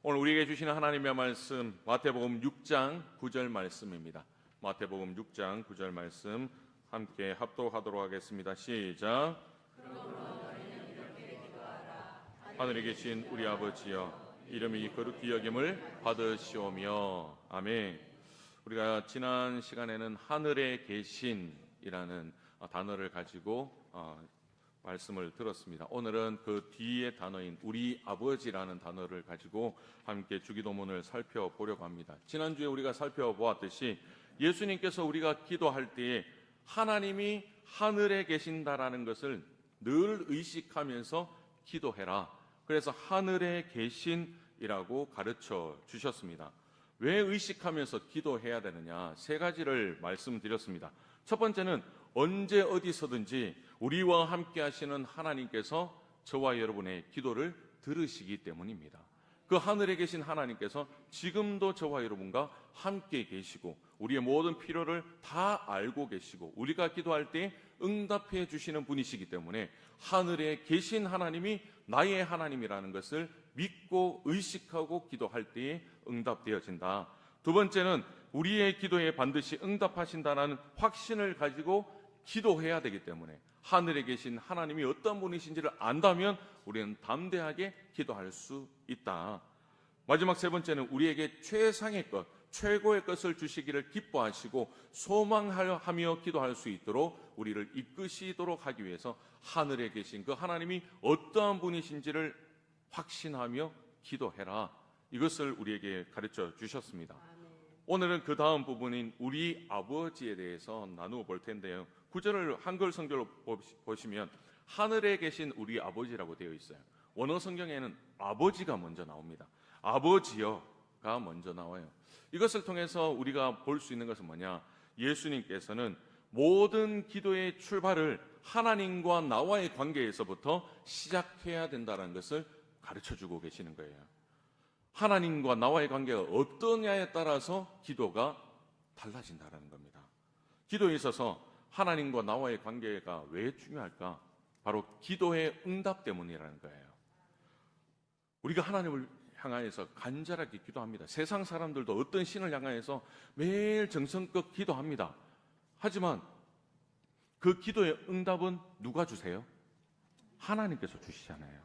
오늘 우리에게 주시는 하나님의 말씀 마태복음 6장 9절 말씀입니다. 마태복음 6장 9절 말씀 함께 합독하도록 하겠습니다. 시작. 하늘에 계신 우리 아버지여, 이름이 거룩히 여김을 받으시오며. 아멘. 우리가 지난 시간에는 하늘에 계신이라는 단어를 가지고 말씀을 들었습니다. 오늘은 그 뒤에 단어인 우리 아버지라는 단어를 가지고 함께 주기도문을 살펴보려고 합니다. 지난주에 우리가 살펴보았듯이 예수님께서 우리가 기도할 때에 하나님이 하늘에 계신다라는 것을 늘 의식하면서 기도해라. 그래서 하늘에 계신이라고 가르쳐 주셨습니다. 왜 의식하면서 기도해야 되느냐? 세 가지를 말씀드렸습니다. 첫 번째는 언제 어디서든지 우리와 함께 하시는 하나님께서 저와 여러분의 기도를 들으시기 때문입니다. 그 하늘에 계신 하나님께서 지금도 저와 여러분과 함께 계시고 우리의 모든 필요를 다 알고 계시고 우리가 기도할 때 응답해 주시는 분이시기 때문에 하늘에 계신 하나님이 나의 하나님이라는 것을 믿고 의식하고 기도할 때에 응답되어진다. 두 번째는 우리의 기도에 반드시 응답하신다는 확신을 가지고 기도해야 되기 때문에 하늘에 계신 하나님이 어떤 분이신지를 안다면 우리는 담대하게 기도할 수 있다. 마지막 세 번째는 우리에게 최상의 것, 최고의 것을 주시기를 기뻐하시고 소망하며 기도할 수 있도록 우리를 이끄시도록 하기 위해서 하늘에 계신 그 하나님이 어떠한 분이신지를 확신하며 기도해라. 이것을 우리에게 가르쳐 주셨습니다. 오늘은 그 다음 부분인 우리 아버지에 대해서 나누어 볼 텐데요. 구절을 한글 성경으로 보시면 하늘에 계신 우리 아버지라고 되어 있어요. 원어 성경에는 아버지가 먼저 나옵니다. 아버지여가 먼저 나와요. 이것을 통해서 우리가 볼 수 있는 것은 뭐냐? 예수님께서는 모든 기도의 출발을 하나님과 나와의 관계에서부터 시작해야 된다는 것을 가르쳐주고 계시는 거예요. 하나님과 나와의 관계가 어떠냐에 따라서 기도가 달라진다는 겁니다. 기도에 있어서 하나님과 나와의 관계가 왜 중요할까? 바로 기도의 응답 때문이라는 거예요. 우리가 하나님을 향하여서 간절하게 기도합니다. 세상 사람들도 어떤 신을 향하여서 매일 정성껏 기도합니다. 하지만 그 기도의 응답은 누가 주세요? 하나님께서 주시잖아요.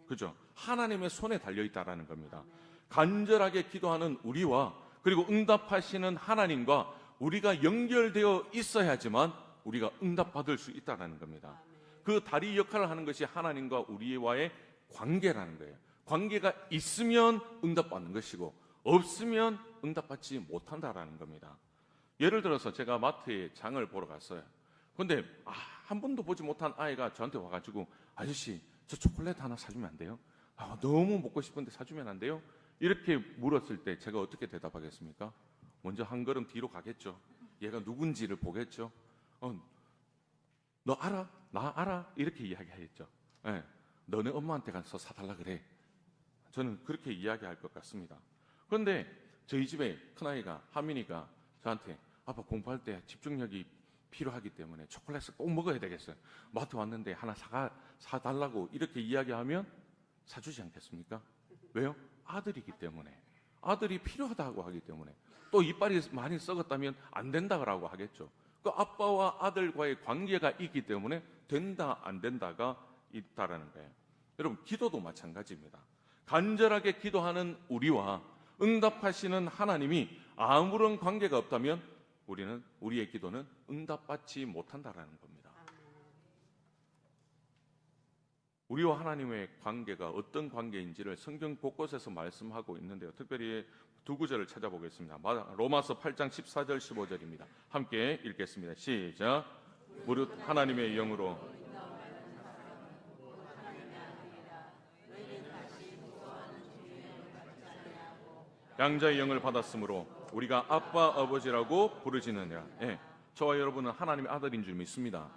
그죠? 하나님의 손에 달려있다라는 겁니다. 간절하게 기도하는 우리와 그리고 응답하시는 하나님과 우리가 연결되어 있어야지만 우리가 응답받을 수 있다는 겁니다. 그 다리 역할을 하는 것이 하나님과 우리와의 관계라는 거예요. 관계가 있으면 응답받는 것이고 없으면 응답받지 못한다라는 겁니다. 예를 들어서 제가 마트에 장을 보러 갔어요. 그런데 한 번도 보지 못한 아이가 저한테 와가지고 아저씨 저 초콜릿 하나 사주면 안 돼요? 너무 먹고 싶은데 사주면 안 돼요? 이렇게 물었을 때 제가 어떻게 대답하겠습니까? 먼저 한 걸음 뒤로 가겠죠. 얘가 누군지를 보겠죠. 너 알아? 나 알아? 이렇게 이야기하겠죠. 네. 너네 엄마한테 가서 사달라 그래. 저는 그렇게 이야기할 것 같습니다. 그런데 저희 집에 큰아이가 하민이가 저한테 아빠 공부할 때 집중력이 필요하기 때문에 초콜릿을 꼭 먹어야 되겠어요. 마트 왔는데 하나 사달라고 이렇게 이야기하면 사주지 않겠습니까? 왜요? 아들이기 때문에. 아들이 필요하다고 하기 때문에. 또 이빨이 많이 썩었다면 안 된다고 하겠죠. 그 아빠와 아들과의 관계가 있기 때문에 된다 안 된다가 있다라는 거예요. 여러분 기도도 마찬가지입니다. 간절하게 기도하는 우리와 응답하시는 하나님이 아무런 관계가 없다면 우리의 기도는 응답받지 못한다라는 겁니다. 우리와 하나님의 관계가 어떤 관계인지를 성경 곳곳에서 말씀하고 있는데요. 특별히 두 구절을 찾아보겠습니다. 로마서 8장 14절 15절입니다. 함께 읽겠습니다. 시작. 무릇 하나님의 영으로 양자의 영을 받았으므로 우리가 아빠 아버지라고 부르짖느니라. 저와 여러분은 하나님의 아들인 줄 믿습니다.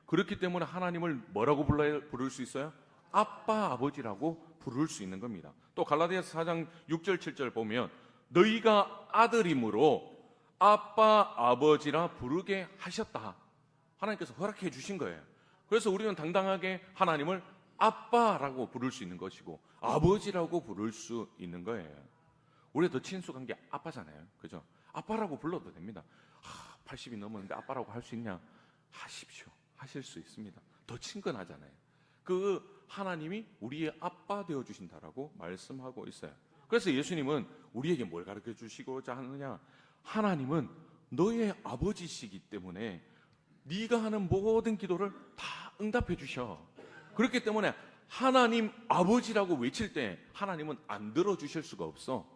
그렇기 때문에 하나님을 뭐라고 부를 수 있어요? 아빠 아버지라고 부를 수 있는 겁니다. 또 갈라디아서 4장 6절 7절 보면 너희가 아들이므로 아빠 아버지라 부르게 하셨다. 하나님께서 허락해 주신 거예요. 그래서 우리는 당당하게 하나님을 아빠라고 부를 수 있는 것이고 아버지라고 부를 수 있는 거예요. 우리가 더 친숙한 게 아빠잖아요. 그죠? 아빠라고 불러도 됩니다. 80이 넘었는데 아빠라고 할 수 있냐? 하십시오. 하실 수 있습니다. 더 친근하잖아요. 그 하나님이 우리의 아빠 되어 주신다라고 말씀하고 있어요. 그래서 예수님은 우리에게 뭘 가르쳐 주시고자 하느냐? 하나님은 너의 아버지시기 때문에 네가 하는 모든 기도를 다 응답해 주셔. 그렇기 때문에 하나님 아버지라고 외칠 때 하나님은 안 들어주실 수가 없어.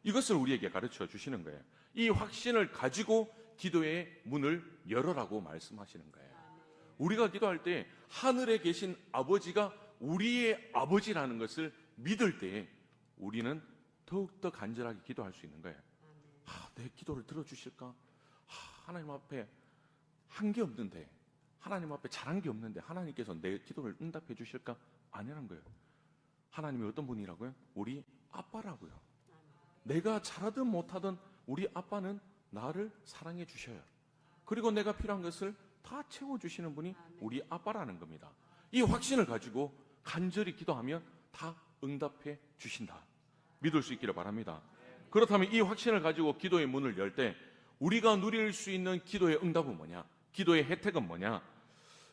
이것을 우리에게 가르쳐 주시는 거예요. 이 확신을 가지고 기도의 문을 열어라고 말씀하시는 거예요. 우리가 기도할 때 하늘에 계신 아버지가 우리의 아버지라는 것을 믿을 때 우리는 더욱더 간절하게 기도할 수 있는 거예요. 내 기도를 들어주실까? 하나님 앞에 한 게 없는데, 하나님 앞에 잘한 게 없는데 하나님께서 내 기도를 응답해 주실까? 아니라는 거예요. 하나님이 어떤 분이라고요? 우리 아빠라고요. 내가 잘하든 못하든 우리 아빠는 나를 사랑해 주셔요. 그리고 내가 필요한 것을 다 채워주시는 분이 우리 아빠라는 겁니다. 이 확신을 가지고 간절히 기도하면 다 응답해 주신다. 믿을 수 있기를 바랍니다. 그렇다면 이 확신을 가지고 기도의 문을 열 때 우리가 누릴 수 있는 기도의 응답은 뭐냐? 기도의 혜택은 뭐냐?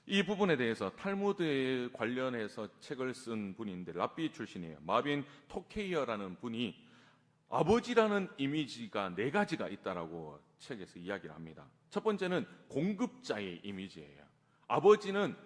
이 부분에 대해서 탈무드에 관련해서 책을 쓴 분인데 랍비 출신이에요. 마빈 토케이어라는 분이 아버지라는 이미지가 4가지가 있다라고 책에서 이야기를 합니다. 첫 번째는 공급자의 이미지예요. 아버지는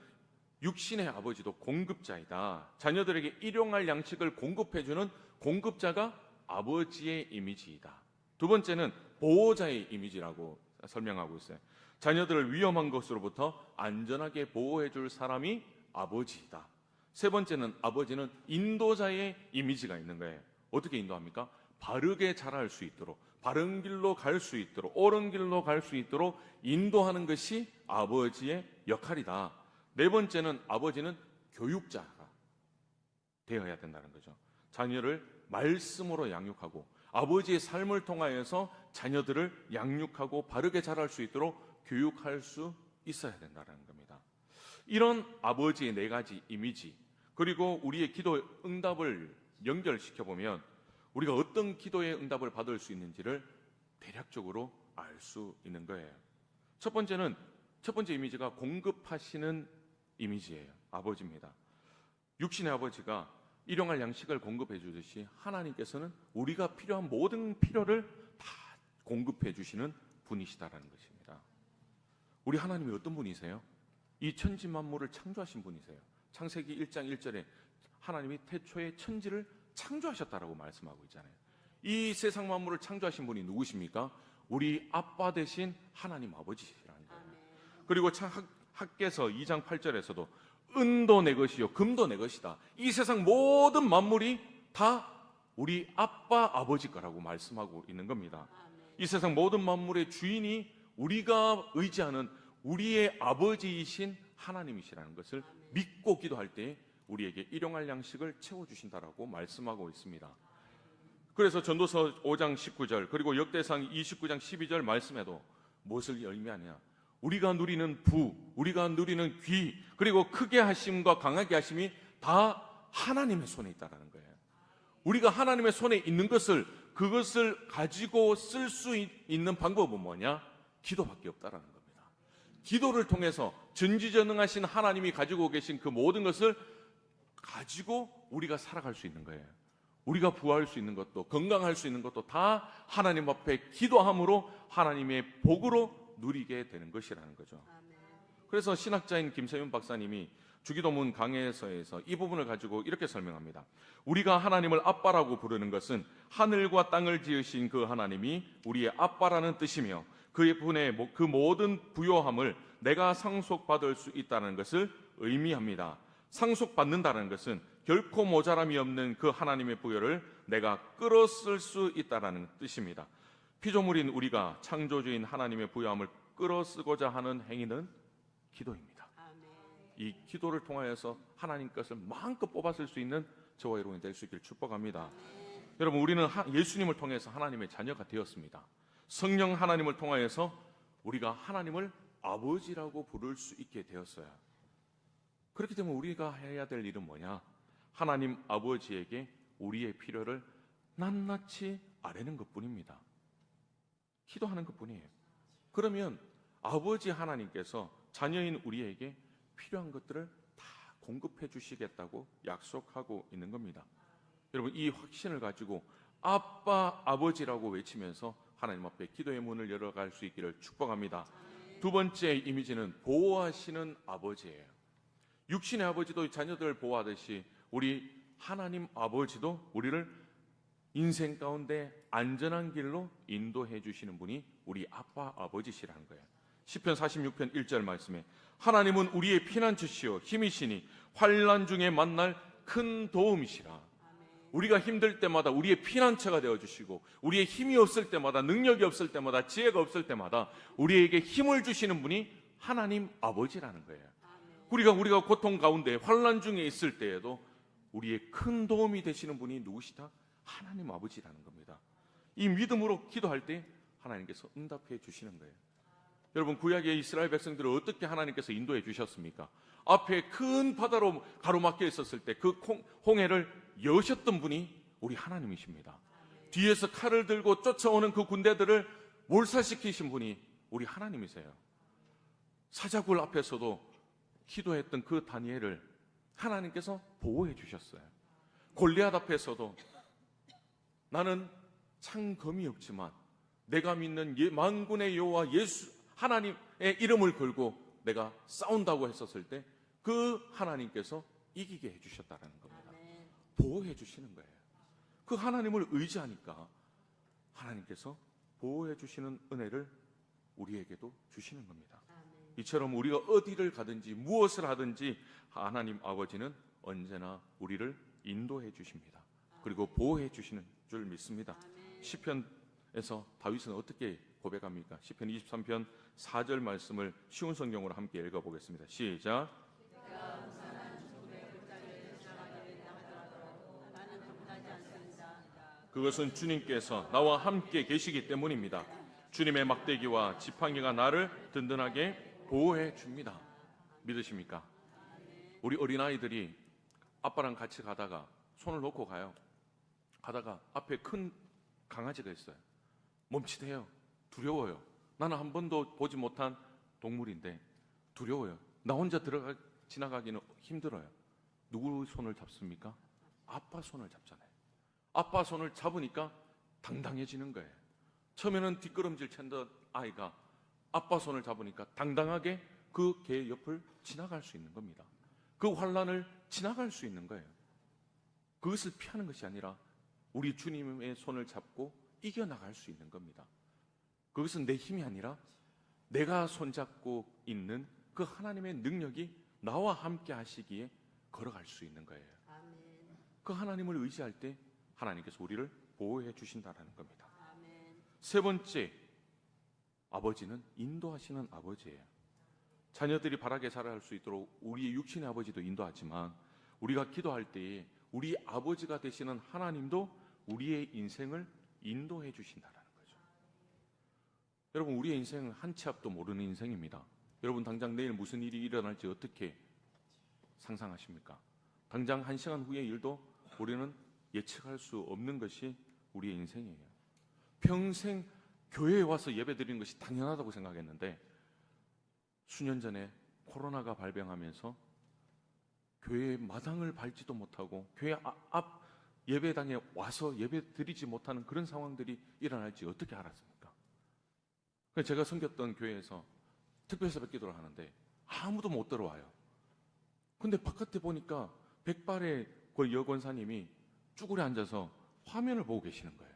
육신의 아버지도 공급자이다. 자녀들에게 일용할 양식을 공급해주는 공급자가 아버지의 이미지이다. 두 번째는 보호자의 이미지라고 설명하고 있어요. 자녀들을 위험한 것으로부터 안전하게 보호해줄 사람이 아버지이다. 세 번째는 아버지는 인도자의 이미지가 있는 거예요. 어떻게 인도합니까? 바르게 자랄 수 있도록, 바른 길로 갈 수 있도록, 옳은 길로 갈 수 있도록 인도하는 것이 아버지의 역할이다. 네 번째는 아버지는 교육자가 되어야 된다는 거죠. 자녀를 말씀으로 양육하고 아버지의 삶을 통하여서 자녀들을 양육하고 바르게 자랄 수 있도록 교육할 수 있어야 된다는 겁니다. 이런 아버지의 4가지 이미지, 그리고 우리의 기도 응답을 연결시켜 보면 우리가 어떤 기도의 응답을 받을 수 있는지를 대략적으로 알 수 있는 거예요. 첫 번째 이미지가 공급하시는 이미지예요. 아버지입니다. 육신의 아버지가 일용할 양식을 공급해 주듯이 하나님께서는 우리가 필요한 모든 필요를 다 공급해 주시는 분이시다라는 것입니다. 우리 하나님이 어떤 분이세요? 이 천지 만물을 창조하신 분이세요. 창세기 1장 1절에 하나님이 태초에 천지를 창조하셨다라고 말씀하고 있잖아요. 이 세상 만물을 창조하신 분이 누구십니까? 우리 아빠 되신 하나님 아버지시라는 거예요. 그리고 학개서 2장 8절에서도 은도 내 것이요 금도 내 것이다. 이 세상 모든 만물이 다 우리 아빠 아버지 거라고 말씀하고 있는 겁니다. 이 세상 모든 만물의 주인이 우리가 의지하는 우리의 아버지이신 하나님이시라는 것을 믿고 기도할 때 우리에게 일용할 양식을 채워주신다라고 말씀하고 있습니다. 그래서 전도서 5장 19절 그리고 역대상 29장 12절 말씀에도 무엇을 의미하냐? 우리가 누리는 부, 우리가 누리는 귀, 그리고 크게 하심과 강하게 하심이 다 하나님의 손에 있다는 거예요. 우리가 하나님의 손에 있는 그것을 가지고 쓸 수 있는 방법은 뭐냐? 기도밖에 없다라는 겁니다. 기도를 통해서 전지전능하신 하나님이 가지고 계신 그 모든 것을 가지고 우리가 살아갈 수 있는 거예요. 우리가 부할 수 있는 것도, 건강할 수 있는 것도 다 하나님 앞에 기도함으로 하나님의 복으로 누리게 되는 것이라는 거죠. 그래서 신학자인 김세윤 박사님이 주기도문 강해서에서 이 부분을 가지고 이렇게 설명합니다. 우리가 하나님을 아빠라고 부르는 것은 하늘과 땅을 지으신 그 하나님이 우리의 아빠라는 뜻이며 그의 분의 그 모든 부요함을 내가 상속받을 수 있다는 것을 의미합니다. 상속받는다는 것은 결코 모자람이 없는 그 하나님의 부여를 내가 끌어쓸 수 있다는 뜻입니다. 피조물인 우리가 창조주인 하나님의 부요함을 끌어쓰고자 하는 행위는 기도입니다. 이 기도를 통하여서 하나님 것을 마음껏 뽑아쓸 수 있는 저와 여러분이 될 수 있기를 축복합니다. 여러분, 우리는 예수님을 통해서 하나님의 자녀가 되었습니다. 성령 하나님을 통하여서 우리가 하나님을 아버지라고 부를 수 있게 되었어요. 그렇기 때문에 우리가 해야 될 일은 뭐냐? 하나님 아버지에게 우리의 필요를 낱낱이 아뢰는 것뿐입니다. 기도하는 것뿐이에요. 그러면 아버지 하나님께서 자녀인 우리에게 필요한 것들을 다 공급해 주시겠다고 약속하고 있는 겁니다. 여러분, 이 확신을 가지고 아빠, 아버지라고 외치면서 하나님 앞에 기도의 문을 열어갈 수 있기를 축복합니다. 두 번째 이미지는 보호하시는 아버지예요. 육신의 아버지도 자녀들을 보호하듯이 우리 하나님 아버지도 우리를 인생 가운데 안전한 길로 인도해 주시는 분이 우리 아빠, 아버지시라는 거예요. 시편 46편 1절 말씀에 하나님은 우리의 피난처시요 힘이시니 환난 중에 만날 큰 도움이시라. 우리가 힘들 때마다 우리의 피난처가 되어주시고, 우리의 힘이 없을 때마다, 능력이 없을 때마다, 지혜가 없을 때마다 우리에게 힘을 주시는 분이 하나님 아버지라는 거예요. 우리가 고통 가운데 환난 중에 있을 때에도 우리의 큰 도움이 되시는 분이 누구시다? 하나님 아버지라는 겁니다. 이 믿음으로 기도할 때 하나님께서 응답해 주시는 거예요. 여러분, 구약의 이스라엘 백성들을 어떻게 하나님께서 인도해 주셨습니까? 앞에 큰 바다로 가로막혀 있었을 때 그 홍해를 여셨던 분이 우리 하나님이십니다. 뒤에서 칼을 들고 쫓아오는 그 군대들을 몰살시키신 분이 우리 하나님이세요. 사자굴 앞에서도 기도했던 그 다니엘을 하나님께서 보호해 주셨어요. 골리앗 앞에서도 나는 창검이 없지만 내가 믿는 만군의 여호와 예수 하나님의 이름을 걸고 내가 싸운다고 했었을 때 그 하나님께서 이기게 해주셨다는 겁니다. 보호해 주시는 거예요. 그 하나님을 의지하니까 하나님께서 보호해 주시는 은혜를 우리에게도 주시는 겁니다. 이처럼 우리가 어디를 가든지 무엇을 하든지 하나님 아버지는 언제나 우리를 인도해 주십니다. 그리고 보호해 주시는 줄 믿습니다. 시편에서 다윗은 어떻게 고백합니까? 시편 23편 4절 말씀을 쉬운 성경으로 함께 읽어보겠습니다. 시작. 그것은 주님께서 나와 함께 계시기 때문입니다. 주님의 막대기와 지팡이가 나를 든든하게 보호해 줍니다. 믿으십니까? 우리 어린아이들이 아빠랑 같이 가다가 손을 놓고 가요. 가다가 앞에 큰 강아지가 있어요. 멈칫해요. 두려워요. 나는 한 번도 보지 못한 동물인데 두려워요. 나 혼자 지나가기는 힘들어요. 누구 손을 잡습니까? 아빠 손을 잡잖아요. 아빠 손을 잡으니까 당당해지는 거예요. 처음에는 뒷걸음질 쳤던 아이가 아빠 손을 잡으니까 당당하게 그 개 옆을 지나갈 수 있는 겁니다. 그 환난을 지나갈 수 있는 거예요. 그것을 피하는 것이 아니라 우리 주님의 손을 잡고 이겨나갈 수 있는 겁니다. 그것은 내 힘이 아니라 내가 손잡고 있는 그 하나님의 능력이 나와 함께 하시기에 걸어갈 수 있는 거예요. 그 하나님을 의지할 때 하나님께서 우리를 보호해 주신다는 겁니다. 세 번째, 아버지는 인도하시는 아버지예요. 자녀들이 바라게 자랄 수 있도록 우리 육신의 아버지도 인도하지만 우리가 기도할 때에 우리 아버지가 되시는 하나님도 우리의 인생을 인도해 주신다는 거죠. 여러분, 우리의 인생은 한 치 앞도 모르는 인생입니다. 여러분, 당장 내일 무슨 일이 일어날지 어떻게 상상하십니까? 당장 1시간 후의 일도 우리는 예측할 수 없는 것이 우리의 인생이에요. 평생 교회에 와서 예배 드리는 것이 당연하다고 생각했는데 수년 전에 코로나가 발병하면서 교회 마당을 밟지도 못하고 교회 앞 예배당에 와서 예배 드리지 못하는 그런 상황들이 일어날지 어떻게 알았습니까? 제가 섬겼던 교회에서 특별새벽 기도를 하는데 아무도 못 들어와요. 근데 바깥에 보니까 백발의 그 여권사님이 쭈그려 앉아서 화면을 보고 계시는 거예요.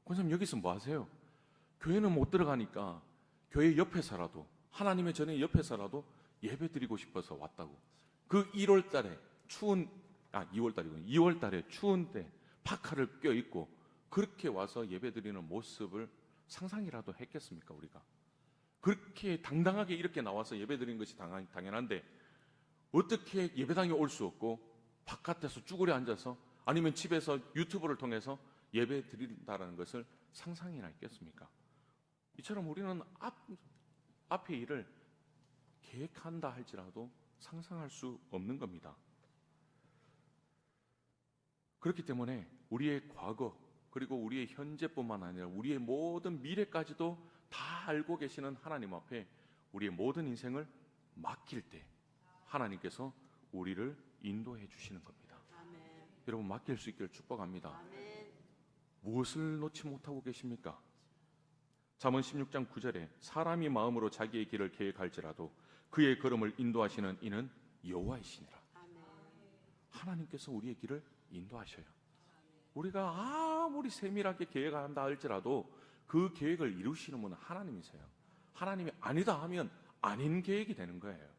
권사님, 여기서 뭐 하세요? 교회는 못 들어가니까 교회 옆에서라도, 하나님의 전에 옆에서라도 예배 드리고 싶어서 왔다고. 그 1월 달에 2월 달에 추운 때 파카를 껴입고 그렇게 와서 예배 드리는 모습을 상상이라도 했겠습니까, 우리가? 그렇게 당당하게 이렇게 나와서 예배 드리는 것이 당연한데 어떻게 예배당에 올 수 없고 바깥에서 쭈그려 앉아서 아니면 집에서 유튜브를 통해서 예배 드린다는 것을 상상이나 했겠습니까? 이처럼 우리는 앞의 일을 계획한다 할지라도 상상할 수 없는 겁니다. 그렇기 때문에 우리의 과거 그리고 우리의 현재뿐만 아니라 우리의 모든 미래까지도 다 알고 계시는 하나님 앞에 우리의 모든 인생을 맡길 때 하나님께서 우리를 인도해 주시는 겁니다. 아멘. 여러분, 맡길 수 있기를 축복합니다. 아멘. 무엇을 놓지 못하고 계십니까? 잠언 16장 9절에 사람이 마음으로 자기의 길을 계획할지라도 그의 걸음을 인도하시는 이는 여호와이시니라. 아멘. 하나님께서 우리의 길을 인도하셔요. 우리가 아무리 세밀하게 계획한다 할지라도 그 계획을 이루시는 분은 하나님이세요. 하나님이 아니다 하면 아닌 계획이 되는 거예요.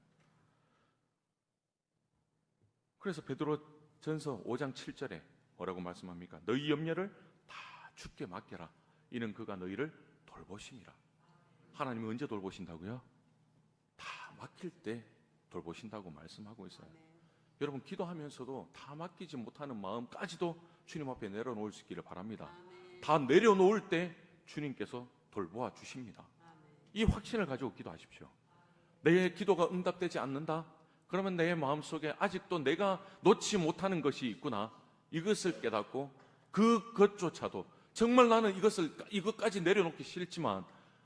그래서 베드로전서 5장 7절에 뭐라고 말씀합니까? 너희 염려를 다 주께 맡겨라. 이는 그가 너희를 돌보심이라. 하나님은 언제 돌보신다고요? 다 맡길 때 돌보신다고 말씀하고 있어요. 여러분, 기도하면서도 다 맡기지 못하는 마음까지도 주님 앞에 내려놓을 수 있기를 바랍니다. 다 내려놓을 때 주님께서 돌보아 주십니다. 이 확신을 가지고 기도하십시오. 내 기도가 응답되지 않는다? 그러면 내 마음속에 아직도 내가 놓지 못하는 것이 있구나. 이것을 깨닫고 그것조차도 정말 나는 이것까지 내려놓기 싫지만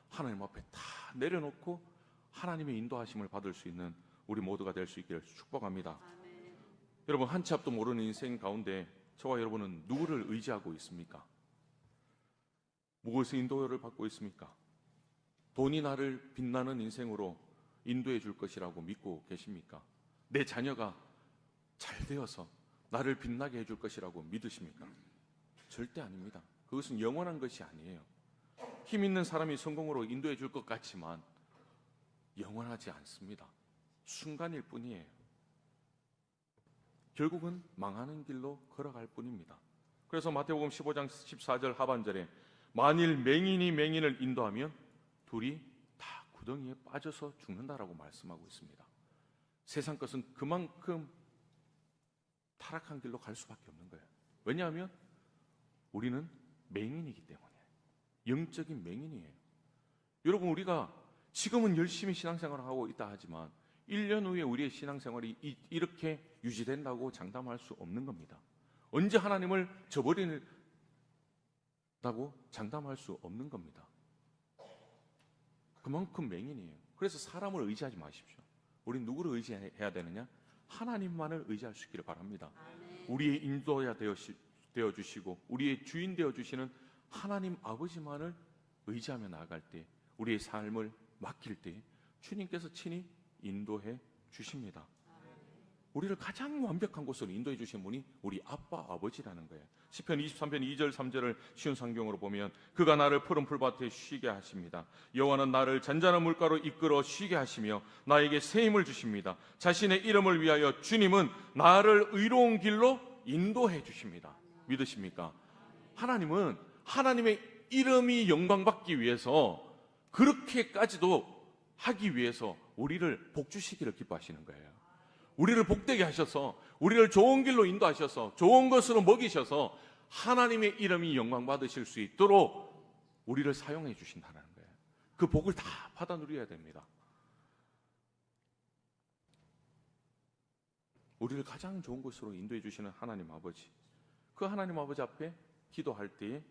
하나님 앞에 다 내려놓고 하나님의 인도하심을 받을 수 있는 우리 모두가 될 수 있기를 축복합니다. 아멘. 여러분, 한 치 앞도 모르는 인생 가운데 저와 여러분은 누구를 의지하고 있습니까? 무엇의 인도를 받고 있습니까? 돈이 나를 빛나는 인생으로 인도해 줄 것이라고 믿고 계십니까? 내 자녀가 잘 되어서 나를 빛나게 해줄 것이라고 믿으십니까? 절대 아닙니다. 그것은 영원한 것이 아니에요. 힘 있는 사람이 성공으로 인도해 줄 것 같지만 영원하지 않습니다. 순간일 뿐이에요. 결국은 망하는 길로 걸어갈 뿐입니다. 그래서 마태복음 15장 14절 하반절에 만일 맹인이 맹인을 인도하면 둘이 다 구덩이에 빠져서 죽는다라고 말씀하고 있습니다. 세상 것은 그만큼 타락한 길로 갈 수밖에 없는 거예요. 왜냐하면 우리는 맹인이기 때문에, 영적인 맹인이에요. 여러분, 우리가 지금은 열심히 신앙생활을 하고 있다 하지만 1년 후에 우리의 신앙생활이 이렇게 유지된다고 장담할 수 없는 겁니다. 언제 하나님을 저버린다고 장담할 수 없는 겁니다. 그만큼 맹인이에요. 그래서 사람을 의지하지 마십시오. 우린 누구를 의지해야 되느냐? 하나님만을 의지할 수 있기를 바랍니다. 우리의 인도자 되어주시고 우리의 주인 되어주시는 하나님 아버지만을 의지하며 나아갈 때, 우리의 삶을 맡길 때 주님께서 친히 인도해 주십니다. 우리를 가장 완벽한 곳으로 인도해 주신 분이 우리 아빠, 아버지라는 거예요. 시편 23편 2절 3절을 쉬운 성경으로 보면 그가 나를 푸른 풀밭에 쉬게 하십니다. 여호와는 나를 잔잔한 물가로 이끌어 쉬게 하시며 나에게 새 힘을 주십니다. 자신의 이름을 위하여 주님은 나를 의로운 길로 인도해 주십니다. 믿으십니까? 하나님은 하나님의 이름이 영광받기 위해서 그렇게까지도 하기 위해서 우리를 복 주시기를 기뻐하시는 거예요. 우리를 복되게 하셔서 우리를 좋은 길로 인도하셔서 좋은 것으로 먹이셔서 하나님의 이름이 영광받으실 수 있도록 우리를 사용해 주신다는 거예요. 그 복을 다 받아 누려야 됩니다. 우리를 가장 좋은 곳으로 인도해 주시는 하나님 아버지, 그 하나님 아버지 앞에 기도할 때에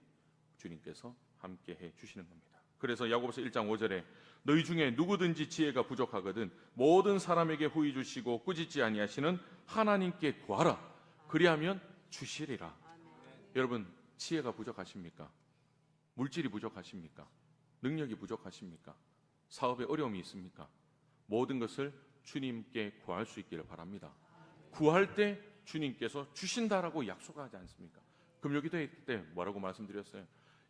주님께서 함께 해 주시는 겁니다. 그래서 야고보서 1장 5절에 너희 중에 누구든지 지혜가 부족하거든 모든 사람에게 후히 주시고 꾸짖지 아니하시는 하나님께 구하라. 그리하면 주시리라. 여러분, 지혜가 부족하십니까? 물질이 부족하십니까? 능력이 부족하십니까? 사업에 어려움이 있습니까? 모든 것을 주님께 구할 수 있기를 바랍니다. 구할 때 주님께서 주신다라고 약속하지 않습니까? 금요기도회 때 뭐라고 말씀드렸어요?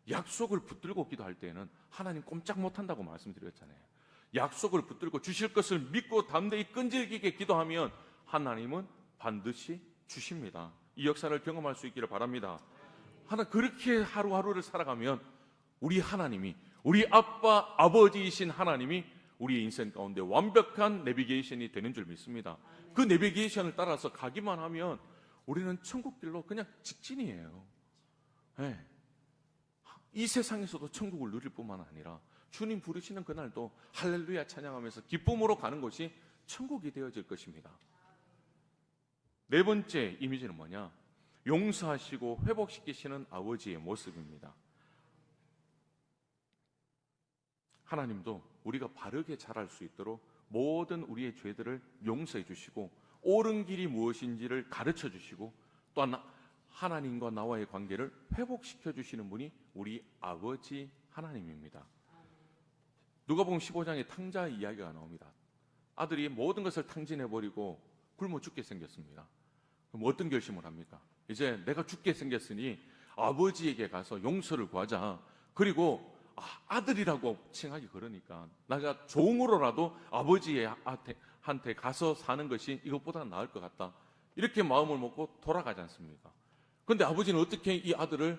약속을 붙들고 기도할 때에는 하나님 꼼짝 못한다고 말씀드렸잖아요. 약속을 붙들고 주실 것을 믿고 담대히 끈질기게 기도하면 하나님은 반드시 주십니다. 이 역사를 경험할 수 있기를 바랍니다. 그렇게 하루하루를 살아가면 우리 하나님이, 우리 아빠, 아버지이신 하나님이 우리의 인생 가운데 완벽한 내비게이션이 되는 줄 믿습니다. 그 내비게이션을 따라서 가기만 하면 우리는 천국길로 그냥 직진이에요. 네. 이 세상에서도 천국을 누릴 뿐만 아니라 주님 부르시는 그날도 할렐루야 찬양하면서 기쁨으로 가는 것이 천국이 되어질 것입니다. 네 번째 이미지는 뭐냐? 용서하시고 회복시키시는 아버지의 모습입니다. 하나님도 우리가 바르게 자랄 수 있도록 모든 우리의 죄들을 용서해 주시고 옳은 길이 무엇인지를 가르쳐 주시고 또한 하나님과 나와의 관계를 회복시켜 주시는 분이 우리 아버지 하나님입니다. 누가복음 15장에 탕자 이야기가 나옵니다. 아들이 모든 것을 탕진해버리고 굶어 죽게 생겼습니다. 그럼 어떤 결심을 합니까? 이제 내가 죽게 생겼으니 아버지에게 가서 용서를 구하자. 그리고 아들이라고 칭하기 그러니까 내가 종으로라도 아버지한테 가서 사는 것이 이것보다 나을 것 같다. 이렇게 마음을 먹고 돌아가지 않습니까? 그런데 아버지는 어떻게 이 아들을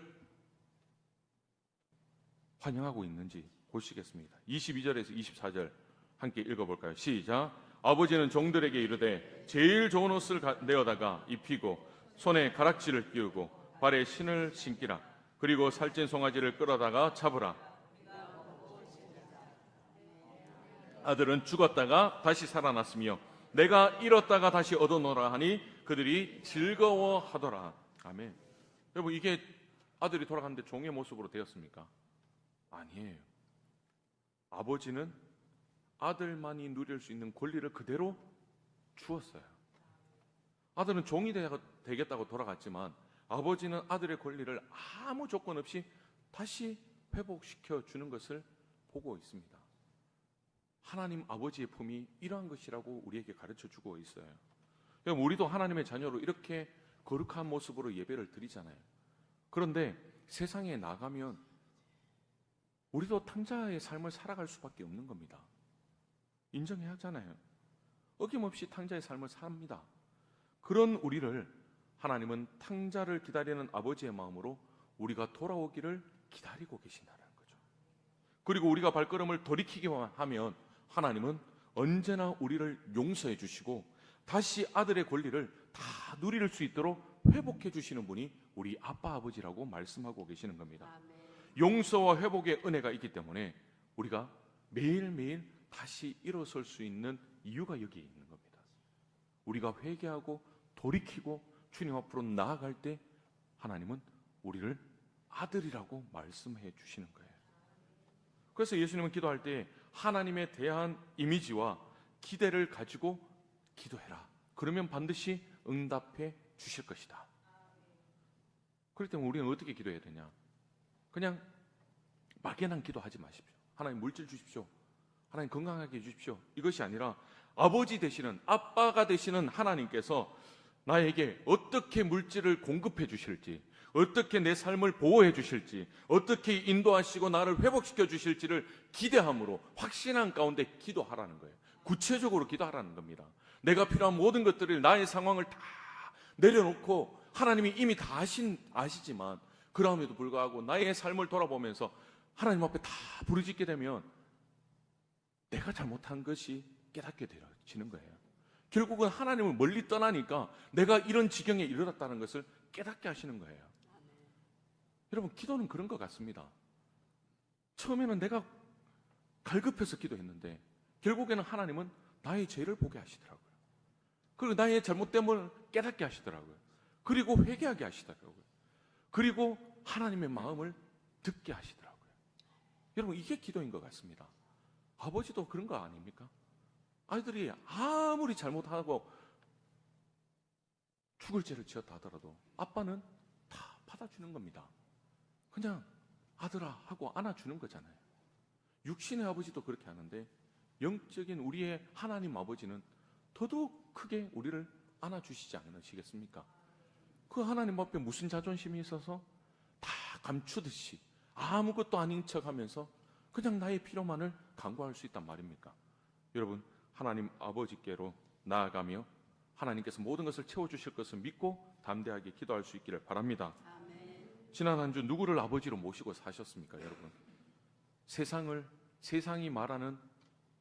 환영하고 있는지 보시겠습니다. 22절에서 24절 함께 읽어볼까요? 시작. 아버지는 종들에게 이르되 제일 좋은 옷을 내어다가 입히고 손에 가락지를 끼우고 발에 신을 신기라. 그리고 살찐 송아지를 끌어다가 잡으라. 아들은 죽었다가 다시 살아났으며 내가 잃었다가 다시 얻어놓으라 하니 그들이 즐거워하더라. 아멘. 여러분, 이게 아들이 돌아갔는데 종의 모습으로 되었습니까? 아니에요. 아버지는 아들만이 누릴 수 있는 권리를 그대로 주었어요. 아들은 종이 되겠다고 돌아갔지만 아버지는 아들의 권리를 아무 조건 없이 다시 회복시켜 주는 것을 보고 있습니다. 하나님 아버지의 품이 이러한 것이라고 우리에게 가르쳐 주고 있어요. 우리도 하나님의 자녀로 이렇게 거룩한 모습으로 예배를 드리잖아요. 그런데 세상에 나가면 우리도 탕자의 삶을 살아갈 수밖에 없는 겁니다. 인정해야 하잖아요. 어김없이 탕자의 삶을 삽니다. 그런 우리를 하나님은 탕자를 기다리는 아버지의 마음으로 우리가 돌아오기를 기다리고 계신다는 거죠. 그리고 우리가 발걸음을 돌이키기만 하면 하나님은 언제나 우리를 용서해 주시고 다시 아들의 권리를 다 누릴 수 있도록 회복해 주시는 분이 우리 아빠 아버지라고 말씀하고 계시는 겁니다. 용서와 회복의 은혜가 있기 때문에 우리가 매일매일 다시 일어설 수 있는 이유가 여기에 있는 겁니다. 우리가 회개하고 돌이키고 주님 앞으로 나아갈 때 하나님은 우리를 아들이라고 말씀해 주시는 거예요. 그래서 예수님은 기도할 때 하나님에 대한 이미지와 기대를 가지고 기도해라. 그러면 반드시 응답해 주실 것이다. 그렇기 때문에 우리는 어떻게 기도해야 되냐? 그냥 막연한 기도하지 마십시오. 하나님 물질 주십시오. 하나님 건강하게 해주십시오. 이것이 아니라 아버지 되시는, 아빠가 되시는 하나님께서 나에게 어떻게 물질을 공급해 주실지, 어떻게 내 삶을 보호해 주실지, 어떻게 인도하시고 나를 회복시켜 주실지를 기대함으로 확신한 가운데 기도하라는 거예요. 구체적으로 기도하라는 겁니다. 내가 필요한 모든 것들을, 나의 상황을 다 내려놓고 하나님이 이미 다 아시지만 그럼에도 불구하고 나의 삶을 돌아보면서 하나님 앞에 다 부르짖게 되면 내가 잘못한 것이 깨닫게 되어지는 거예요. 결국은 하나님을 멀리 떠나니까 내가 이런 지경에 이르렀다는 것을 깨닫게 하시는 거예요. 여러분, 기도는 그런 것 같습니다. 처음에는 내가 갈급해서 기도했는데 결국에는 하나님은 나의 죄를 보게 하시더라고요. 그리고 나의 잘못됨을 깨닫게 하시더라고요. 그리고 회개하게 하시더라고요. 그리고 하나님의 마음을 듣게 하시더라고요. 여러분, 이게 기도인 것 같습니다. 아버지도 그런 거 아닙니까? 아이들이 아무리 잘못하고 죽을 죄를 지었다 하더라도 아빠는 다 받아주는 겁니다. 그냥 아들아 하고 안아주는 거잖아요. 육신의 아버지도 그렇게 하는데 영적인 우리의 하나님 아버지는 더더욱 크게 우리를 안아주시지 않으시겠습니까? 그 하나님 앞에 무슨 자존심이 있어서 다 감추듯이 아무것도 아닌 척하면서 그냥 나의 필요만을 간구할 수 있단 말입니까? 여러분, 하나님 아버지께로 나아가며 하나님께서 모든 것을 채워주실 것을 믿고 담대하게 기도할 수 있기를 바랍니다. 아멘. 지난 한 주 누구를 아버지로 모시고 사셨습니까, 여러분? 세상이 말하는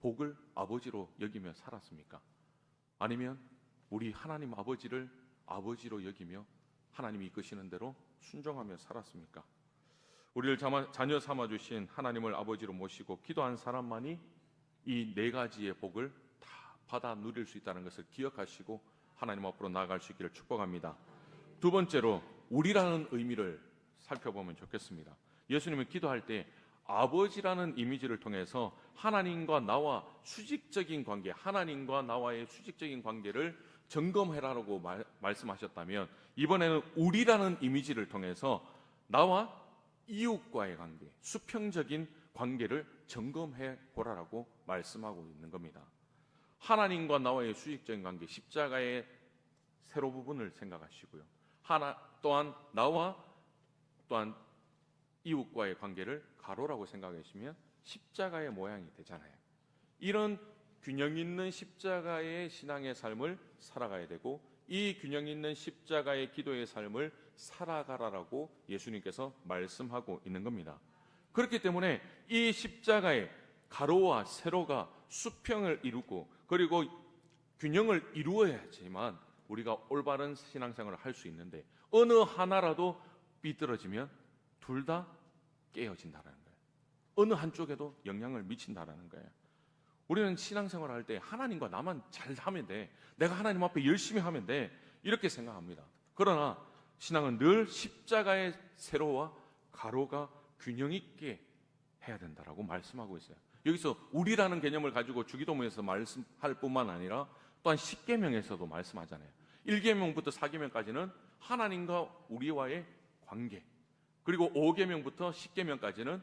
복을 아버지로 여기며 살았습니까? 아니면 우리 하나님 아버지를 아버지로 여기며 하나님이 이끄시는 대로 순종하며 살았습니까? 우리를 자녀 삼아주신 하나님을 아버지로 모시고 기도한 사람만이 이 네 가지의 복을 다 받아 누릴 수 있다는 것을 기억하시고 하나님 앞으로 나아갈 수 있기를 축복합니다. 두 번째로 우리라는 의미를 살펴보면 좋겠습니다. 예수님은 기도할 때 아버지라는 이미지를 통해서 하나님과 나와 수직적인 관계, 하나님과 나와의 수직적인 관계를 점검해라라고 말씀하셨다면, 이번에는 우리라는 이미지를 통해서 나와 이웃과의 관계, 수평적인 관계를 점검해 보라라고 말씀하고 있는 겁니다. 하나님과 나와의 수직적인 관계, 십자가의 세로 부분을 생각하시고요. 또한 나와 또한 이웃과의 관계를 가로라고 생각하시면 십자가의 모양이 되잖아요. 이런 균형 있는 십자가의 신앙의 삶을 살아가야 되고, 이 균형 있는 십자가의 기도의 삶을 살아가라라고 예수님께서 말씀하고 있는 겁니다. 그렇기 때문에 이 십자가의 가로와 세로가 수평을 이루고 그리고 균형을 이루어야지만 우리가 올바른 신앙생활을 할 수 있는데, 어느 하나라도 삐뚤어지면 둘 다 깨어진다는 거예요. 어느 한쪽에도 영향을 미친다는 거예요. 우리는 신앙생활을 할 때 하나님과 나만 잘하면 돼, 내가 하나님 앞에 열심히 하면 돼, 이렇게 생각합니다. 그러나 신앙은 늘 십자가의 세로와 가로가 균형 있게 해야 된다라고 말씀하고 있어요. 여기서 우리라는 개념을 가지고 주기도문에서 말씀할 뿐만 아니라 또한 십계명에서도 말씀하잖아요. 1계명부터 4계명까지는 하나님과 우리와의 관계, 그리고 5계명부터 10계명까지는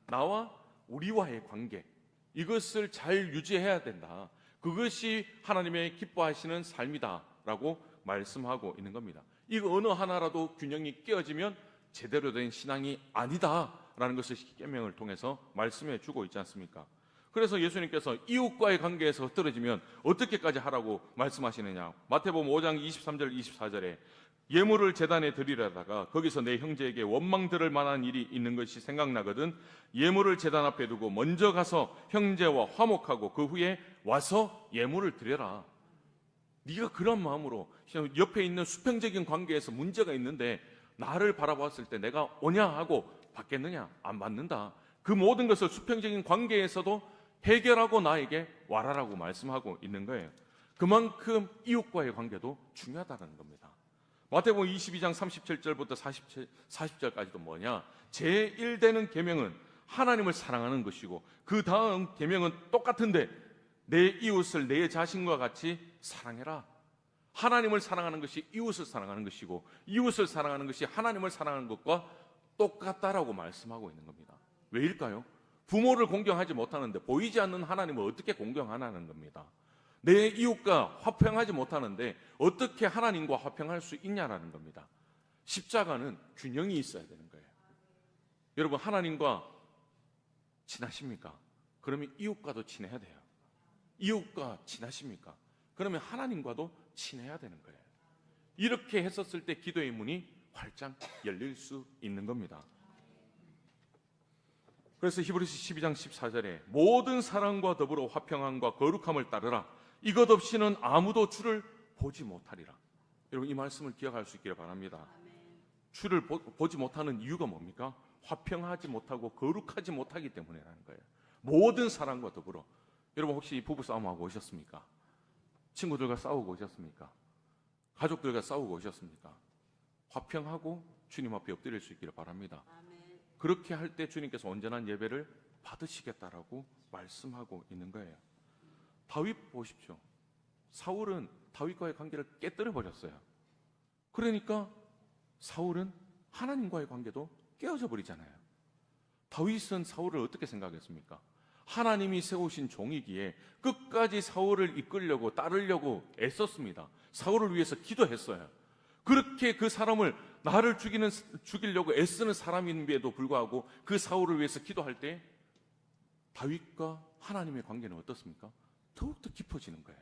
나와 우리와의 관계, 이것을 잘 유지해야 된다. 그것이 하나님의 기뻐하시는 삶이다라고 말씀하고 있는 겁니다. 이거 어느 하나라도 균형이 깨어지면 제대로 된 신앙이 아니다라는 것을 십계명을 통해서 말씀해 주고 있지 않습니까? 그래서 예수님께서 이웃과의 관계에서 흐트러지면 어떻게까지 하라고 말씀하시느냐. 마태복음 5장 23절 24절에 예물을 제단에 드리려다가 거기서 내 형제에게 원망 들을 만한 일이 있는 것이 생각나거든 예물을 제단 앞에 두고 먼저 가서 형제와 화목하고 그 후에 와서 예물을 드려라. 네가 그런 마음으로 옆에 있는 수평적인 관계에서 문제가 있는데 나를 바라봤을 때 내가 오냐 하고 받겠느냐? 안 받는다. 그 모든 것을 수평적인 관계에서도 해결하고 나에게 와라라고 말씀하고 있는 거예요. 그만큼 이웃과의 관계도 중요하다는 겁니다. 마태복음 22장 37절부터 40절까지도 뭐냐? 제1되는 계명은 하나님을 사랑하는 것이고 그 다음 계명은 똑같은데 내 이웃을 내 자신과 같이 사랑해라. 하나님을 사랑하는 것이 이웃을 사랑하는 것이고 이웃을 사랑하는 것이 하나님을 사랑하는 것과 똑같다라고 말씀하고 있는 겁니다. 왜일까요? 부모를 공경하지 못하는데 보이지 않는 하나님을 어떻게 공경하냐는 겁니다. 내 이웃과 화평하지 못하는데 어떻게 하나님과 화평할 수 있냐라는 겁니다. 십자가는 균형이 있어야 되는 거예요. 여러분, 하나님과 친하십니까? 그러면 이웃과도 친해야 돼요. 이웃과 친하십니까? 그러면 하나님과도 친해야 되는 거예요. 이렇게 했었을 때 기도의 문이 활짝 열릴 수 있는 겁니다. 그래서 히브리서 12장 14절에 모든 사랑과 더불어 화평함과 거룩함을 따르라. 이것 없이는 아무도 주를 보지 못하리라. 여러분, 이 말씀을 기억할 수 있기를 바랍니다. 주를 보지 못하는 이유가 뭡니까? 화평하지 못하고 거룩하지 못하기 때문이라는 거예요. 모든 사랑과 더불어. 여러분, 혹시 부부싸움하고 오셨습니까? 친구들과 싸우고 오셨습니까? 가족들과 싸우고 오셨습니까? 화평하고 주님 앞에 엎드릴 수 있기를 바랍니다. 그렇게 할 때 주님께서 온전한 예배를 받으시겠다라고 말씀하고 있는 거예요. 다윗 보십시오. 사울은 다윗과의 관계를 깨뜨려 버렸어요. 그러니까 사울은 하나님과의 관계도 깨어져 버리잖아요. 다윗은 사울을 어떻게 생각했습니까? 하나님이 세우신 종이기에 끝까지 사울을 이끌려고 따르려고 애썼습니다. 사울을 위해서 기도했어요. 그렇게 그 사람을 나를 죽이려고 애쓰는 사람인데도 불구하고 그 사울을 위해서 기도할 때 다윗과 하나님의 관계는 어떻습니까? 더욱더 깊어지는 거예요.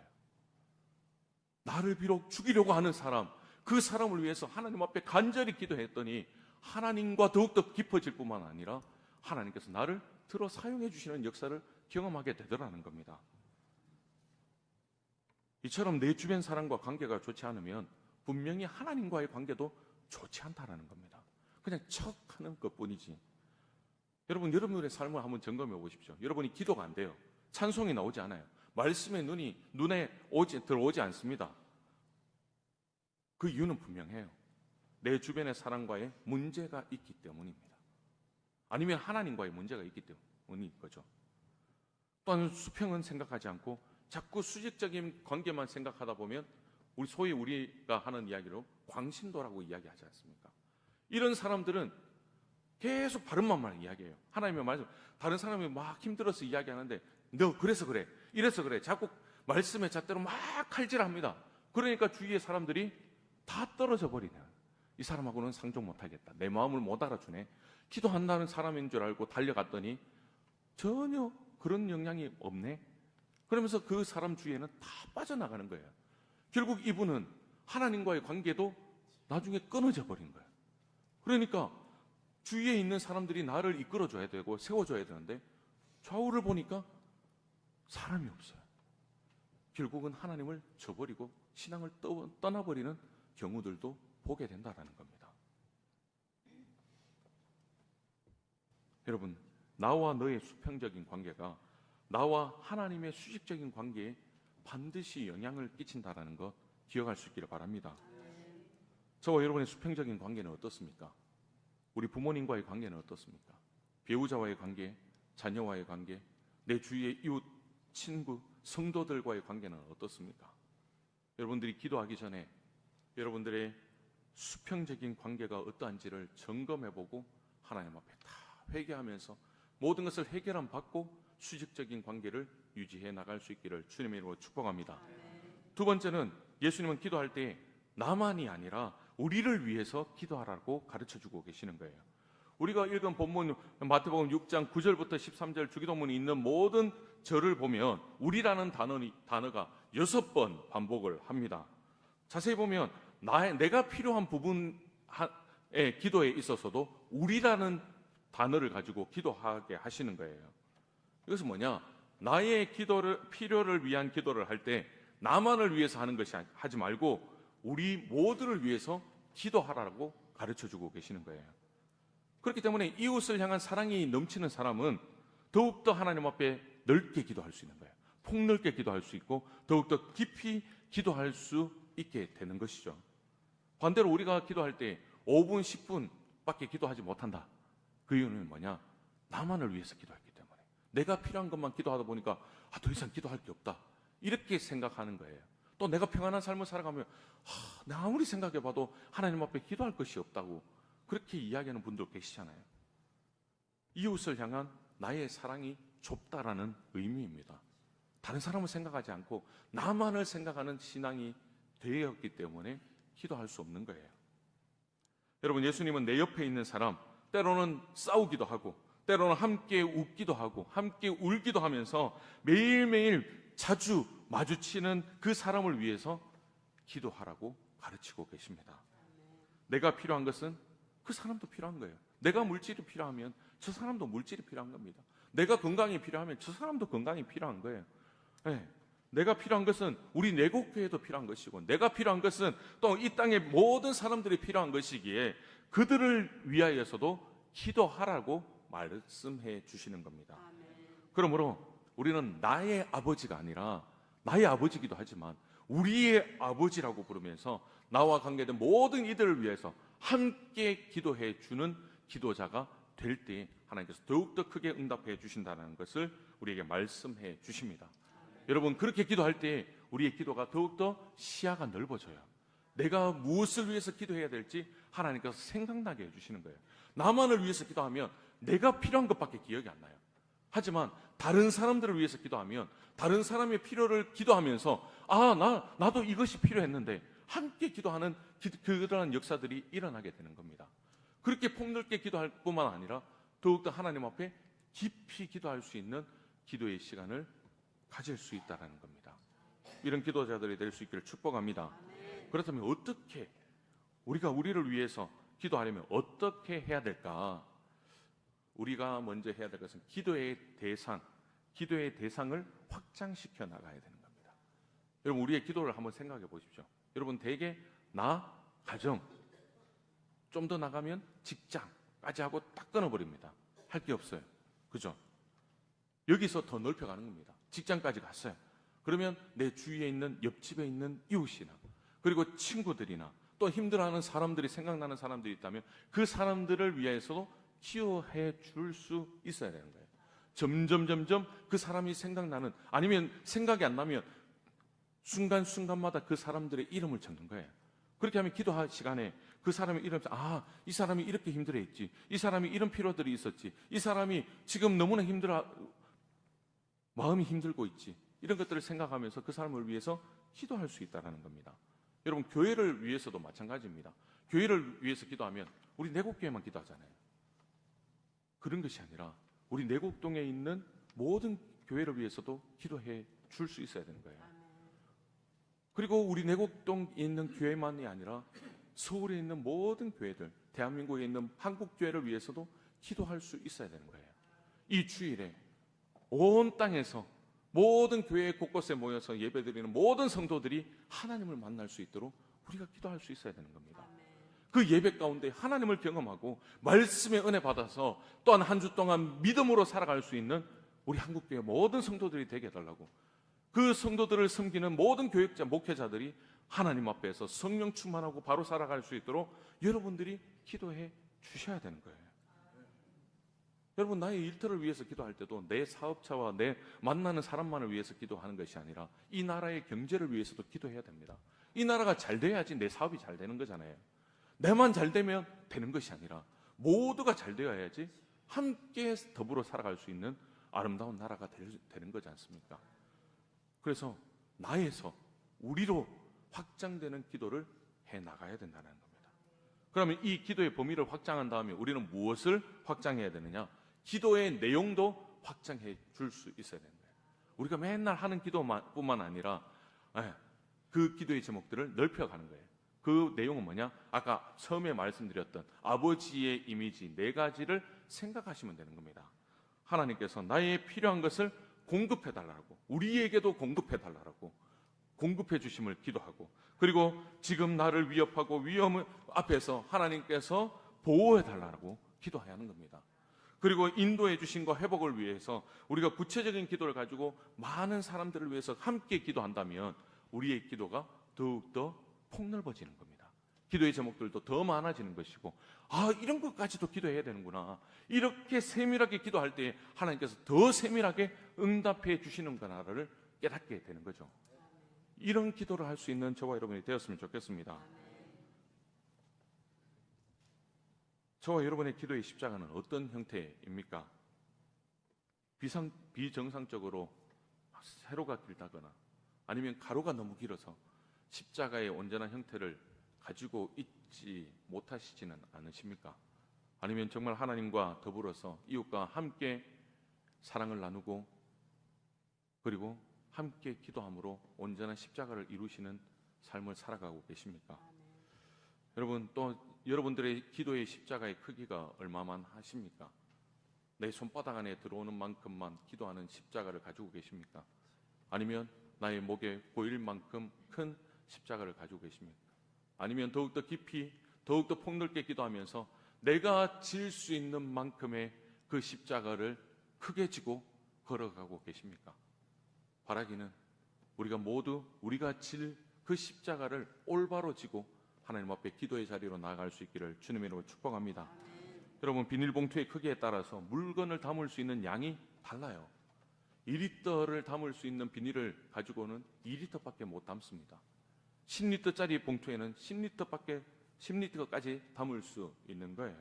나를 비록 죽이려고 하는 사람, 그 사람을 위해서 하나님 앞에 간절히 기도했더니 하나님과 더욱더 깊어질 뿐만 아니라 하나님께서 나를 들어 사용해 주시는 역사를 경험하게 되더라는 겁니다. 이처럼 내 주변 사람과 관계가 좋지 않으면 분명히 하나님과의 관계도 좋지 않다는 겁니다. 그냥 척하는 것뿐이지. 여러분, 여러분의 삶을 한번 점검해 보십시오. 여러분이 기도가 안 돼요. 찬송이 나오지 않아요. 말씀의 눈에 들어오지 않습니다. 그 이유는 분명해요. 내 주변의 사람과의 문제가 있기 때문입니다. 아니면 하나님과의 문제가 있기 때문인 거죠. 또한 수평은 생각하지 않고 자꾸 수직적인 관계만 생각하다 보면 소위 우리가 하는 이야기로 광신도라고 이야기하지 않습니까? 이런 사람들은 계속 바른 말만 이야기해요. 하나님의 말씀, 다른 사람이 막 힘들어서 이야기하는데 너 그래서 그래, 이래서 그래, 자꾸 말씀의 잣대로 막 칼질합니다. 그러니까 주위의 사람들이 다 떨어져 버리네. 이 사람하고는 상종 못하겠다, 내 마음을 못 알아주네. 기도한다는 사람인 줄 알고 달려갔더니 전혀 그런 영향이 없네. 그러면서 그 사람 주위에는 다 빠져나가는 거예요. 결국 이분은 하나님과의 관계도 나중에 끊어져 버린 거예요. 그러니까 주위에 있는 사람들이 나를 이끌어줘야 되고 세워줘야 되는데 좌우를 보니까 사람이 없어요. 결국은 하나님을 저버리고 신앙을 떠나버리는 경우들도 보게 된다는 겁니다. 여러분, 나와 너의 수평적인 관계가 나와 하나님의 수직적인 관계에 반드시 영향을 끼친다는 것 기억할 수 있기를 바랍니다. 저와 여러분의 수평적인 관계는 어떻습니까? 우리 부모님과의 관계는 어떻습니까? 배우자와의 관계, 자녀와의 관계, 내 주위의 이웃, 친구, 성도들과의 관계는 어떻습니까? 여러분들이 기도하기 전에 여러분들의 수평적인 관계가 어떠한지를 점검해보고 하나님 앞에 다 회개하면서 모든 것을 해결함 받고 수직적인 관계를 유지해 나갈 수 있기를 주님의 이름으로 축복합니다. 두 번째는 예수님은 기도할 때 나만이 아니라 우리를 위해서 기도하라고 가르쳐주고 계시는 거예요. 우리가 읽은 본문 마태복음 6장 9절부터 13절 주기도문이 있는 모든 절을 보면 우리라는 단어가 6번 반복을 합니다. 자세히 보면 내가 필요한 부분의 기도에 있어서도 우리라는 단어를 가지고 기도하게 하시는 거예요. 이것은 뭐냐? 나의 필요를 위한 기도를 할 때 나만을 위해서 하는 것이 하지 말고 우리 모두를 위해서 기도하라고 가르쳐주고 계시는 거예요. 그렇기 때문에 이웃을 향한 사랑이 넘치는 사람은 더욱더 하나님 앞에 넓게 기도할 수 있는 거예요. 폭넓게 기도할 수 있고 더욱더 깊이 기도할 수 있게 되는 것이죠. 반대로 우리가 기도할 때 5분, 10분밖에 기도하지 못한다. 그 이유는 뭐냐? 나만을 위해서 기도했기 때문에. 내가 필요한 것만 기도하다 보니까 더 이상 기도할 게 없다, 이렇게 생각하는 거예요. 또 내가 평안한 삶을 살아가면 내가 아무리 생각해봐도 하나님 앞에 기도할 것이 없다고 그렇게 이야기하는 분도 계시잖아요. 이웃을 향한 나의 사랑이 좁다라는 의미입니다. 다른 사람을 생각하지 않고 나만을 생각하는 신앙이 되었기 때문에 기도할 수 없는 거예요. 여러분, 예수님은 내 옆에 있는 사람, 때로는 싸우기도 하고 때로는 함께 웃기도 하고 함께 울기도 하면서 매일매일 자주 마주치는 그 사람을 위해서 기도하라고 가르치고 계십니다. 내가 필요한 것은 그 사람도 필요한 거예요. 내가 물질이 필요하면 저 사람도 물질이 필요한 겁니다. 내가 건강이 필요하면 저 사람도 건강이 필요한 거예요. 네. 내가 필요한 것은 우리 내곡교회도 필요한 것이고 내가 필요한 것은 또 이 땅의 모든 사람들이 필요한 것이기에 그들을 위하여서도 기도하라고 말씀해 주시는 겁니다. 그러므로 우리는 나의 아버지가 아니라 나의 아버지기도 하지만 우리의 아버지라고 부르면서 나와 관계된 모든 이들을 위해서 함께 기도해 주는 기도자가 될 때 하나님께서 더욱더 크게 응답해 주신다는 것을 우리에게 말씀해 주십니다. 여러분, 그렇게 기도할 때 우리의 기도가 더욱더 시야가 넓어져요. 내가 무엇을 위해서 기도해야 될지 하나님께서 생각나게 해주시는 거예요. 나만을 위해서 기도하면 내가 필요한 것밖에 기억이 안 나요. 하지만 다른 사람들을 위해서 기도하면 다른 사람의 필요를 기도하면서 나도 이것이 필요했는데 함께 기도하는 그러한 역사들이 일어나게 되는 겁니다. 그렇게 폭넓게 기도할 뿐만 아니라 더욱더 하나님 앞에 깊이 기도할 수 있는 기도의 시간을 가질 수 있다는 겁니다. 이런 기도자들이 될 수 있기를 축복합니다. 그렇다면 어떻게 우리가 우리를 위해서 기도하려면 어떻게 해야 될까? 우리가 먼저 해야 될 것은 기도의 대상을 확장시켜 나가야 되는 겁니다. 여러분, 우리의 기도를 한번 생각해 보십시오. 여러분, 대개 가정, 좀 더 나가면 직장까지 하고 딱 끊어버립니다. 할 게 없어요. 그죠? 여기서 더 넓혀가는 겁니다. 직장까지 갔어요. 그러면 내 주위에 있는 옆집에 있는 이웃이나 그리고 친구들이나 또 힘들어하는 사람들이 생각나는 사람들이 있다면 그 사람들을 위해서도 기도해 줄 수 있어야 되는 거예요. 점점 그 사람이 생각나는, 아니면 생각이 안 나면 순간순간마다 그 사람들의 이름을 적는 거예요. 그렇게 하면 기도할 시간에 그 사람의 이름, 이 사람이 이렇게 힘들어했지, 이 사람이 이런 필요들이 있었지, 이 사람이 지금 너무나 마음이 힘들고 있지, 이런 것들을 생각하면서 그 사람을 위해서 기도할 수 있다는 겁니다. 여러분, 교회를 위해서도 마찬가지입니다. 교회를 위해서 기도하면 우리 내곡교회만 기도하잖아요. 그런 것이 아니라 우리 내곡동에 있는 모든 교회를 위해서도 기도해 줄 수 있어야 되는 거예요. 그리고 우리 내곡동에 있는 교회만이 아니라 서울에 있는 모든 교회들, 대한민국에 있는 한국 교회를 위해서도 기도할 수 있어야 되는 거예요. 이 주일에 온 땅에서 모든 교회 곳곳에 모여서 예배드리는 모든 성도들이 하나님을 만날 수 있도록 우리가 기도할 수 있어야 되는 겁니다. 그 예배 가운데 하나님을 경험하고 말씀의 은혜 받아서 또한 한 주 동안 믿음으로 살아갈 수 있는 우리 한국교회 모든 성도들이 되게 해달라고, 그 성도들을 섬기는 모든 교육자, 목회자들이 하나님 앞에서 성령 충만하고 바로 살아갈 수 있도록 여러분들이 기도해 주셔야 되는 거예요. 여러분, 나의 일터를 위해서 기도할 때도 내 사업자와 내 만나는 사람만을 위해서 기도하는 것이 아니라 이 나라의 경제를 위해서도 기도해야 됩니다. 이 나라가 잘 돼야지 내 사업이 잘 되는 거잖아요. 내만 잘 되면 되는 것이 아니라 모두가 잘 되어야지 함께 더불어 살아갈 수 있는 아름다운 나라가 되는 거지 않습니까? 그래서 나에서 우리로 확장되는 기도를 해나가야 된다는 겁니다. 그러면 이 기도의 범위를 확장한 다음에 우리는 무엇을 확장해야 되느냐? 기도의 내용도 확장해 줄 수 있어야 되는 거예요. 우리가 맨날 하는 기도뿐만 아니라 그 기도의 제목들을 넓혀가는 거예요. 그 내용은 뭐냐? 아까 처음에 말씀드렸던 아버지의 이미지 4가지를 생각하시면 되는 겁니다. 하나님께서 나의 필요한 것을 공급해달라고, 우리에게도 공급해달라고 공급해 주심을 기도하고, 그리고 지금 나를 위협하고 위험 앞에서 하나님께서 보호해달라고 기도해야 하는 겁니다. 그리고 인도해 주신 거 회복을 위해서 우리가 구체적인 기도를 가지고 많은 사람들을 위해서 함께 기도한다면 우리의 기도가 더욱더 폭넓어지는 겁니다. 기도의 제목들도 더 많아지는 것이고, 이런 것까지도 기도해야 되는구나, 이렇게 세밀하게 기도할 때 하나님께서 더 세밀하게 응답해 주시는구나를 깨닫게 되는 거죠. 이런 기도를 할 수 있는 저와 여러분이 되었으면 좋겠습니다. 저와 여러분의 기도의 십자가는 어떤 형태입니까? 비정상적으로 세로가 길다거나 아니면 가로가 너무 길어서 십자가의 온전한 형태를 가지고 있지 못하시지는 않으십니까? 아니면 정말 하나님과 더불어서 이웃과 함께 사랑을 나누고 그리고 함께 기도함으로 온전한 십자가를 이루시는 삶을 살아가고 계십니까? 여러분, 또 여러분들의 기도의 십자가의 크기가 얼마만 하십니까? 내 손바닥 안에 들어오는 만큼만 기도하는 십자가를 가지고 계십니까? 아니면 나의 목에 보일 만큼 큰 십자가를 가지고 계십니까? 아니면 더욱더 깊이, 더욱더 폭넓게 기도하면서 내가 질 수 있는 만큼의 그 십자가를 크게 지고 걸어가고 계십니까? 바라기는 우리가 모두 우리가 질 그 십자가를 올바로 지고 하나님 앞에 기도의 자리로 나아갈 수 있기를 주님의 이름으로 축복합니다. 여러분, 비닐봉투의 크기에 따라서 물건을 담을 수 있는 양이 달라요. 2리터를 담을 수 있는 비닐을 가지고는 2리터밖에 못 담습니다. 10리터짜리 봉투에는 10리터까지 담을 수 있는 거예요.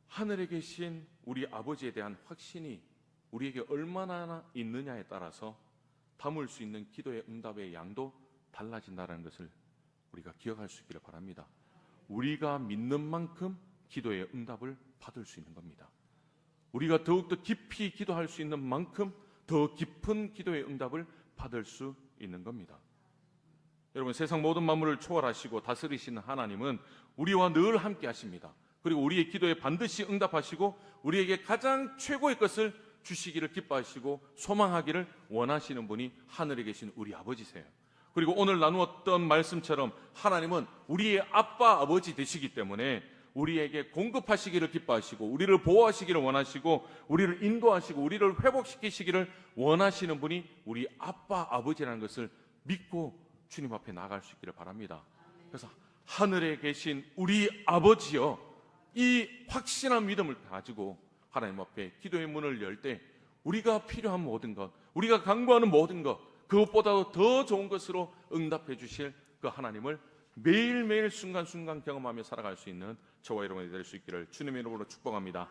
하늘에 계신 우리 아버지에 대한 확신이 우리에게 얼마나 있느냐에 따라서 담을 수 있는 기도의 응답의 양도 달라진다는 것을 우리가 기억할 수 있기를 바랍니다. 우리가 믿는 만큼 기도의 응답을 받을 수 있는 겁니다. 우리가 더욱더 깊이 기도할 수 있는 만큼 더 깊은 기도의 응답을 받을 수 있는 겁니다. 여러분, 세상 모든 만물을 초월하시고 다스리시는 하나님은 우리와 늘 함께 하십니다. 그리고 우리의 기도에 반드시 응답하시고 우리에게 가장 최고의 것을 주시기를 기뻐하시고 소망하기를 원하시는 분이 하늘에 계신 우리 아버지세요. 그리고 오늘 나누었던 말씀처럼 하나님은 우리의 아빠, 아버지 되시기 때문에 우리에게 공급하시기를 기뻐하시고 우리를 보호하시기를 원하시고 우리를 인도하시고 우리를 회복시키시기를 원하시는 분이 우리 아빠 아버지라는 것을 믿고 주님 앞에 나갈 수 있기를 바랍니다. 그래서 하늘에 계신 우리 아버지여, 이 확신한 믿음을 가지고 하나님 앞에 기도의 문을 열 때 우리가 필요한 모든 것, 우리가 간구하는 모든 것, 그것보다도 더 좋은 것으로 응답해 주실 그 하나님을 매일매일 순간순간 경험하며 살아갈 수 있는 저와 여러분이 될 수 있기를 주님의 이름으로 축복합니다.